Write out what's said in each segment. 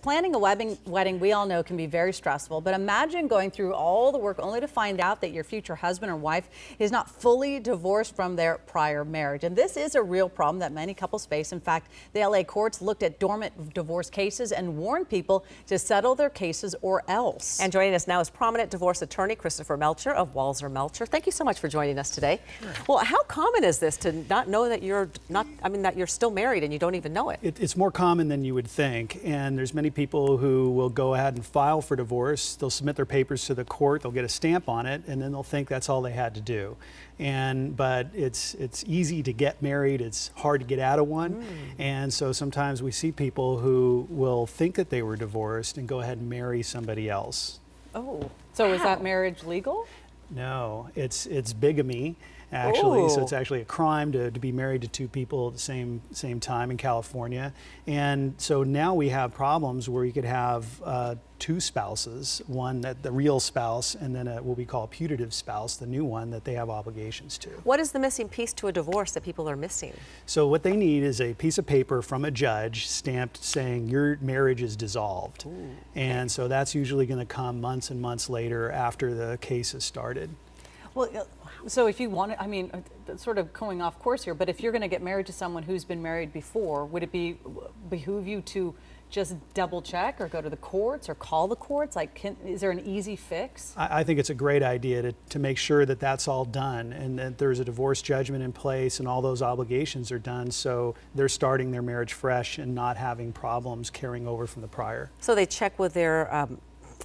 planning a wedding, we all know, can be very stressful, but imagine going through all the work only to find out that your future husband or wife is not fully divorced from their prior marriage. And this is a real problem that many couples face. In fact, the LA courts looked at dormant divorce cases and warned people to settle their cases or else. And joining us now is prominent divorce attorney Christopher Melcher of Walzer Melcher. Thank you so much for joining us today. Sure. Well, how common is this to not know that you're that you're still married and you don't even know it? It's more common than you would think, and there's many people who will go ahead and file for divorce. They'll submit their papers to the court, they'll get a stamp on it, and then they'll think that's all they had to do. But it's easy to get married, it's hard to get out of one, and so sometimes we see people who will think that they were divorced and go ahead and marry somebody else. Oh, so is that marriage legal? No, it's bigamy, actually. Ooh. So it's actually a crime to be married to two people at the same time in California. And so now we have problems where you could have two spouses, one that the real spouse, and then what we call a putative spouse, the new one that they have obligations to. What is the missing piece to a divorce that people are missing? So what they need is a piece of paper from a judge stamped saying your marriage is dissolved. Ooh. And so that's usually going to come months and months later after the case has started. Well, so if you want to, I mean, sort of going off course here, but if you're going to get married to someone who's been married before, would it behoove you to just double check or go to the courts or call the courts? Like, is there an easy fix? I think it's a great idea to make sure that that's all done and that there's a divorce judgment in place and all those obligations are done, so they're starting their marriage fresh and not having problems carrying over from the prior. So they check with their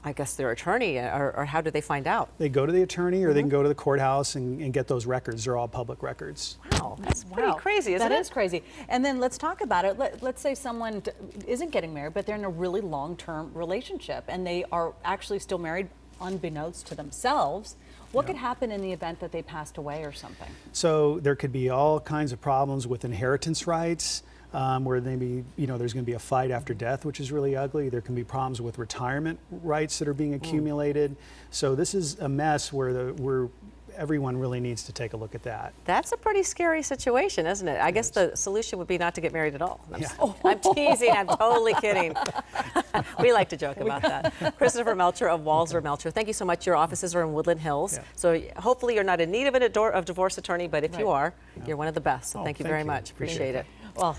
I guess their attorney, or how do they find out? They go to the attorney, or they can go to the courthouse and get those records. They're all public records. Wow, that's pretty crazy, isn't it? That is crazy. And then let's talk about it. Let's say someone isn't getting married, but they're in a really long-term relationship, and they are actually still married unbeknownst to themselves. What could happen in the event that they passed away or something? So there could be all kinds of problems with inheritance rights. Where maybe there's going to be a fight after death, which is really ugly. There can be problems with retirement rights that are being accumulated. So this is a mess where everyone really needs to take a look at that. That's a pretty scary situation, isn't it? I guess the solution would be not to get married at all. Yeah. I'm teasing. I'm totally kidding. We like to joke about that. Christopher Melcher of Walzer Melcher, thank you so much. Your offices are in Woodland Hills. Yeah. So hopefully you're not in need of a divorce attorney, but if you are, you're one of the best. So thank you very much. Appreciate it. Well.